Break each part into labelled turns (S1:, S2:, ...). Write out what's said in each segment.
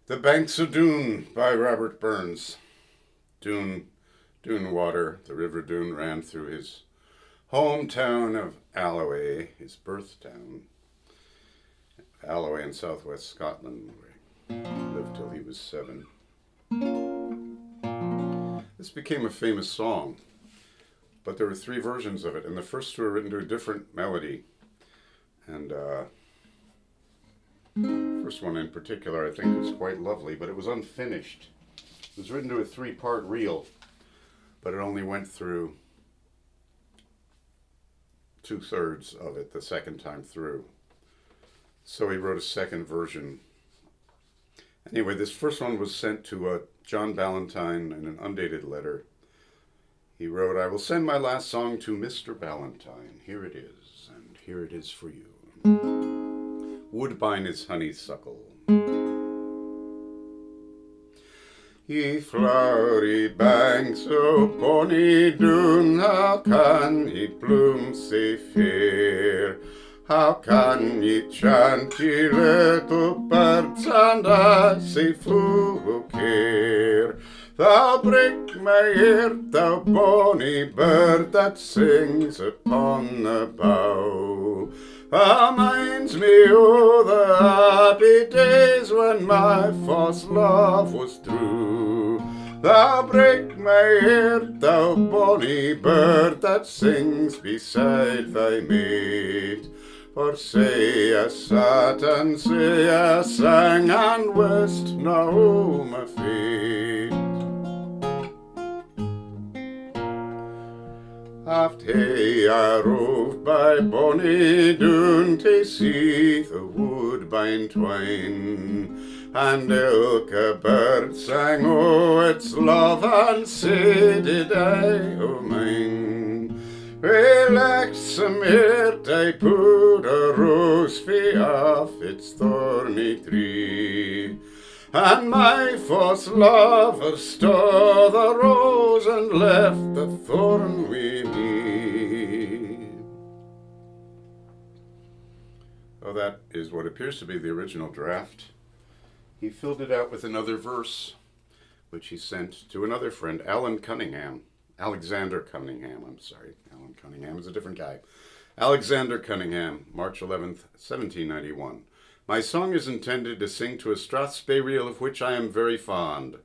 S1: The Banks of Doon by Robert Burns. Doon water, the River Doon ran through his hometown of Alloway, his birth town. Alloway in southwest Scotland, where he lived till he was 7. This became a famous song, but there were 3 versions of it, and the first 2 were written to a different melody. And first one in particular I think was quite lovely, but it was unfinished. It was written to a 3-part reel, but it only went through 2/3 of it the second time through. So he wrote a second version. Anyway, this first one was sent to John Ballantine in an undated letter. He wrote, "I will send my last song to Mr. Ballantine. Here it is, and here it is for you. Wood-bine is honeysuckle. Ye flowery banks of bonny Doon, how can ye bloom sae fair? How can ye chant, ye little birds, and I sae full of care? Thou break my heart, thou bonny bird that sings upon the bough. Thou minds me o' the happy days when my false love was true. Thou break my heart, thou bonny bird that sings beside thy mate. For say I sat and say I sang and wist now my fate. Aft hae I roved by bonny Doon to see the wood-bine twine, and ilka bird sang o' its love, and sae did I o' mine. Frae lightsome heart I pu'd a rose frae off its thorny tree, and my false lover stole the rose and left the thorn wi' me. Well, that is what appears to be the original draft. He filled it out with another verse, which he sent to another friend, Alexander Cunningham. Alan Cunningham is a different guy. Alexander Cunningham, March 11th, 1791. My song is intended to sing to a strathspey reel of which I am very fond,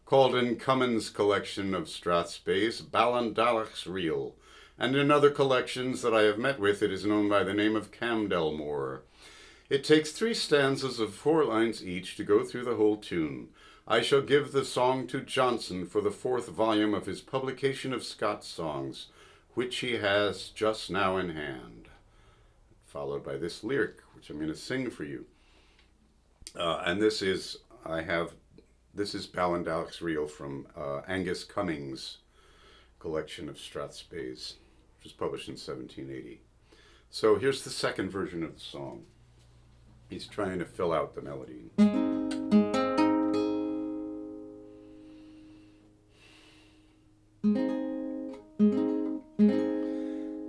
S1: called in Cummins' collection of strathspeys Ballandalach's reel, and in other collections that I have met with it is known by the name of Camdelmore. It takes 3 stanzas of 4 lines each to go through the whole tune. I shall give the song to Johnson for the 4th volume of his publication of Scots songs, which he has just now in hand. Followed by this lyric, which I'm going to sing for you. And this is Ballandalach's reel from Angus Cummings' collection of strathspeys, which was published in 1780. So here's the second version of the song. He's trying to fill out the melody.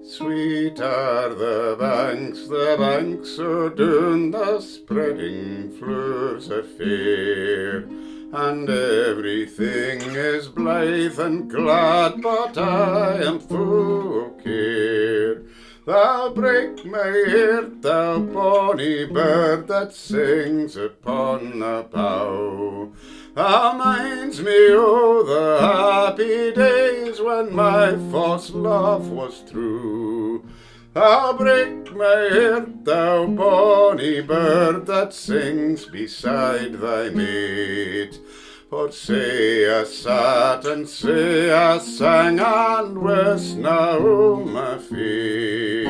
S1: Sweet are the banks o' Doon, the spreading flowers are fair, and everything is blythe and glad, but I am full of care. Thou break my heart, thou bonny bird that sings upon the bough. Thou minds me o' the happy days when my false love was true. Thou break my heart, thou bonny bird that sings beside thy mate. For say I sat and say I sang and wist now my fate.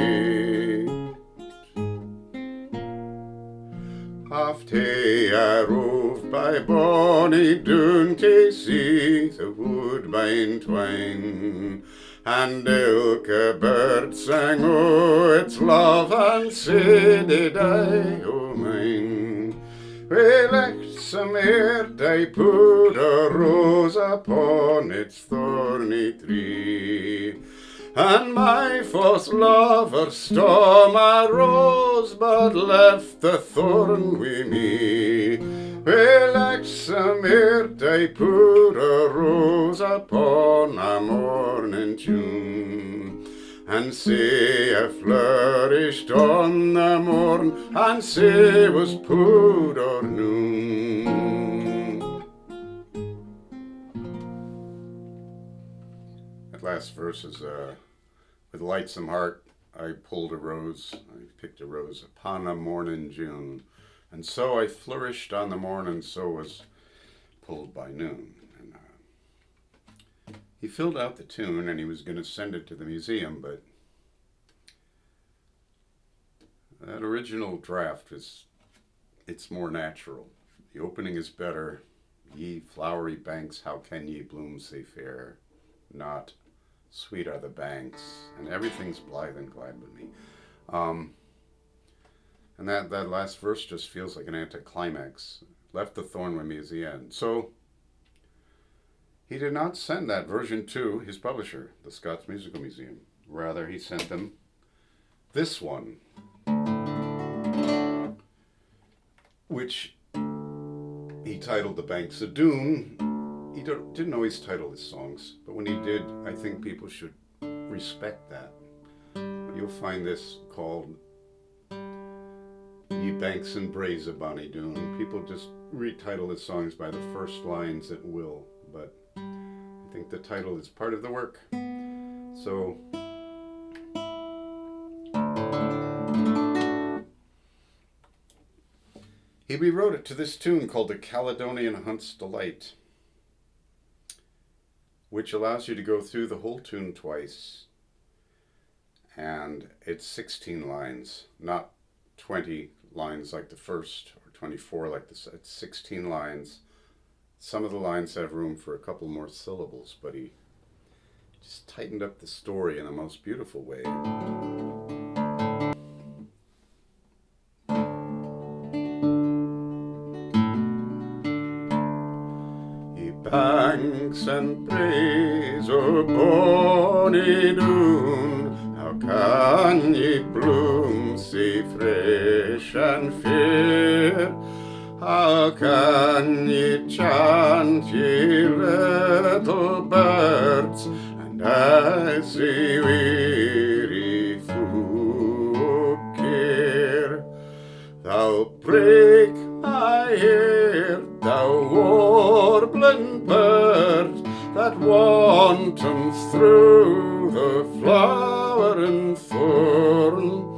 S1: Aft hae I roved by bonny Doon to see the wood-bine twine, and ilka bird sang o' its love, and sae did I o' mine. Frae lightsome heart I pu'd a rose upon its thorny tree, and my false lover stole my rose, but left the thorn wi' me. Frae lightsome ere they put a rose upon a morning June, and say a flourished on the morn, and say was pu'd or noon. That last verse is with lightsome heart I pulled a rose, I picked a rose upon a morning June, and so I flourished on the morn, and so was pulled by noon. And he filled out the tune, and he was going to send it to the museum, but that original draft it's more natural. The opening is better. Ye flowery banks, how can ye bloom sae fair? Not sweet are the banks, and everything's blithe and glad with me. And that last verse just feels like an anticlimax. Left the thorn with me as the end. So he did not send that version to his publisher, the Scots Musical Museum. Rather, he sent them this one, which he titled The Banks of Doon. He didn't always title his songs, but when he did, I think people should respect that. You'll find this called Ye Banks and Braes of Bonnie Doon. People just retitle his songs by the first lines at will, but I think the title is part of the work. So he rewrote it to this tune called The Caledonian Hunt's Delight, which allows you to go through the whole tune twice. And it's 16 lines, not 20 lines like the first, or 24 like this. It's 16 lines. Some of the lines have room for a couple more syllables, but he just tightened up the story in the most beautiful way. Banks and braes o' bonnie Doon, how can ye bloom sae fresh and fair? How can ye chant, ye little birds, and as ye weary folk care? Thou break my heart, thou warbling bird, that wanton through the flower and thorn.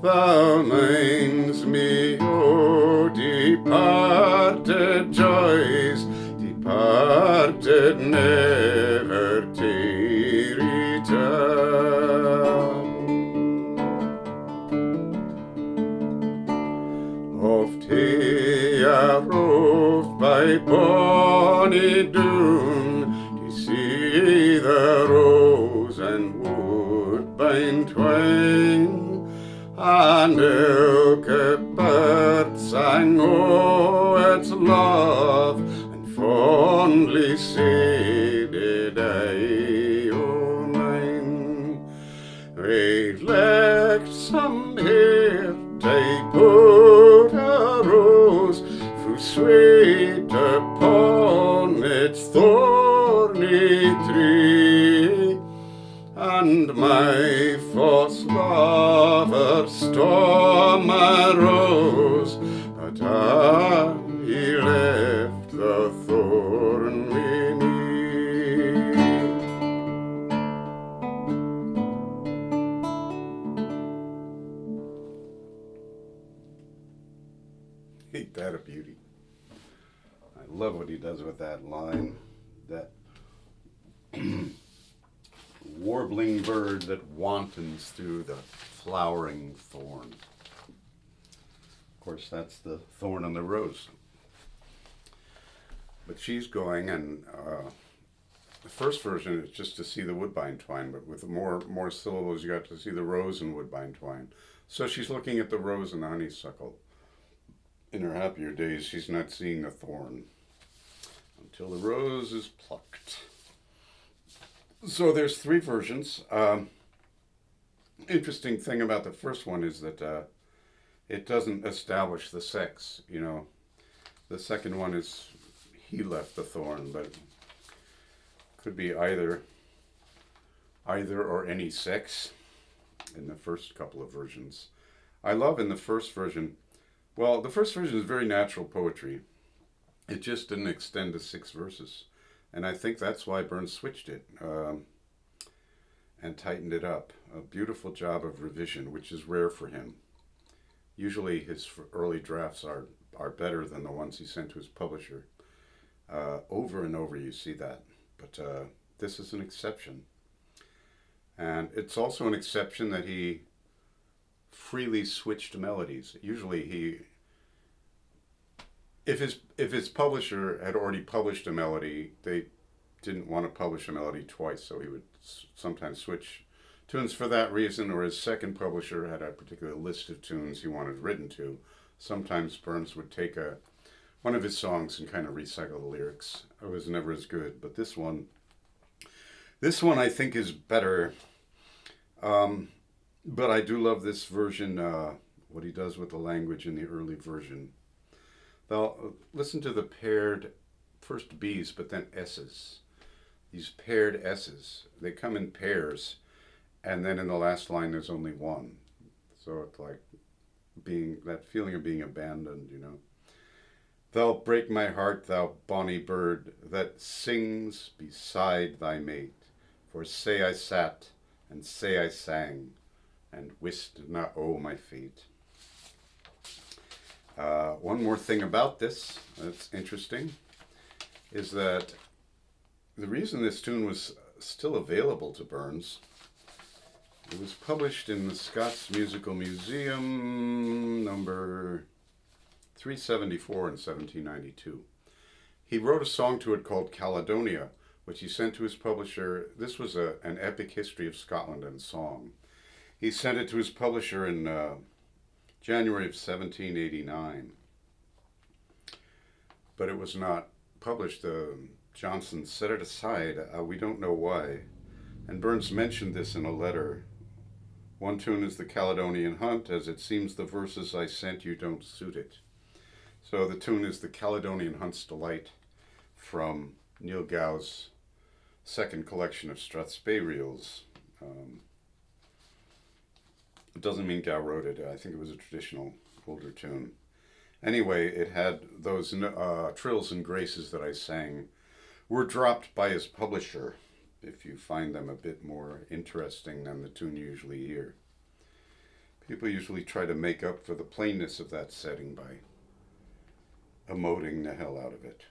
S1: Thou minds me o' departed joys, departed never to return. Oft he rov'd by bonnie Doon, to see the rose and wood-bine twine, and ilka bird sang o' its love, and fondly say did I o' mine. Wi' lightsome hair I put a rose, fu' sweet upon its thorny tree, and my false lover stole my rose, but he left the thorn with me. Ain't that a beauty? I love what he does with that line, that warbling bird that wantons through the flowering thorn. Of course, that's the thorn on the rose. But she's going, and the first version is just to see the wood-bine twine, but with more syllables, you got to see the rose and wood-bine twine. So she's looking at the rose and the honeysuckle. In her happier days, she's not seeing the thorn until the rose is plucked. So there's three versions. Interesting thing about the first one is that it doesn't establish the sex. You know, The second one is he left the thorn, but could be either or any sex in the first couple of versions. I love in the first version, well, the first version is very natural poetry. It just didn't extend to 6 verses. And I think that's why Burns switched it and tightened it up. A beautiful job of revision, which is rare for him. Usually his early drafts are better than the ones he sent to his publisher. Over and over you see that. But this is an exception. And it's also an exception that he freely switched melodies. Usually if his publisher had already published a melody, they didn't want to publish a melody twice, so he would sometimes switch tunes for that reason, or his second publisher had a particular list of tunes he wanted written to. Sometimes Burns would take one of his songs and kind of recycle the lyrics. It was never as good, but this one I think is better. But I do love this version, what he does with the language in the early version. They'll listen to the paired first B's, but then S's. These paired S's, they come in pairs, and then in the last line there's only one. So it's like that feeling of being abandoned, you know. Thou break my heart, thou bonny bird, that sings beside thy mate. For say I sat, and say I sang, and wist not o' my fate. One more thing about this that's interesting is that the reason this tune was still available to Burns, it was published in the Scots Musical Museum number 374 in 1792. He wrote a song to it called Caledonia, which he sent to his publisher. This was an epic history of Scotland and song. He sent it to his publisher in January of 1789. But it was not published. Johnson set it aside. We don't know why. And Burns mentioned this in a letter. One tune is the Caledonian Hunt, as it seems the verses I sent you don't suit it. So the tune is the Caledonian Hunt's Delight from Neil Gow's second collection of Strathspeyrils. It doesn't mean Gow wrote it. I think it was a traditional older tune. Anyway, it had those trills and graces that I sang were dropped by his publisher, if you find them a bit more interesting than the tune you usually hear. People usually try to make up for the plainness of that setting by emoting the hell out of it.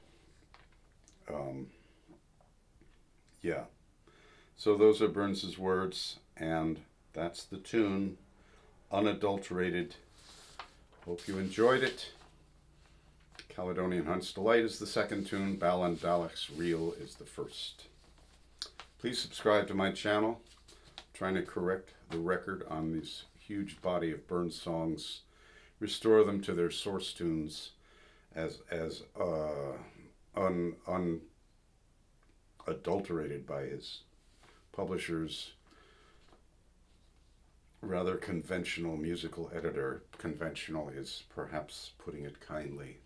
S1: Yeah. So those are Burns's words, and that's the tune, unadulterated. Hope you enjoyed it. Caledonian Hunt's Delight is the second tune. Ballan Dalach's Reel is the first. Please subscribe to my channel. I'm trying to correct the record on this huge body of Burns songs, restore them to their source tunes as unadulterated by his publisher's rather conventional musical editor. Conventional is perhaps putting it kindly.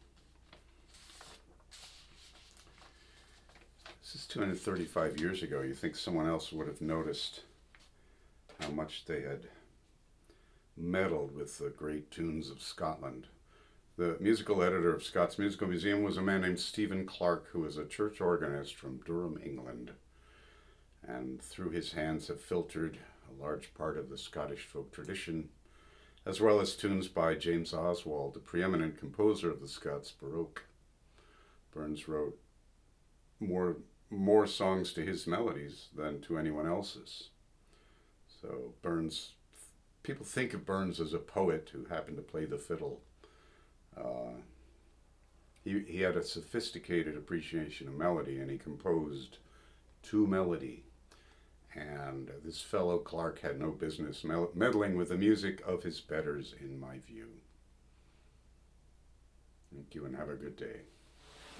S1: This is 235 years ago. You think someone else would have noticed how much they had meddled with the great tunes of Scotland. The musical editor of Scots Musical Museum was a man named Stephen Clark, who was a church organist from Durham, England. And through his hands have filtered a large part of the Scottish folk tradition, as well as tunes by James Oswald, the preeminent composer of the Scots Baroque. Burns wrote more songs to his melodies than to anyone else's. So people think of Burns as a poet who happened to play the fiddle. He had a sophisticated appreciation of melody, and he composed to melody. And this fellow Clark had no business meddling with the music of his betters, in my view. Thank you, and have a good day.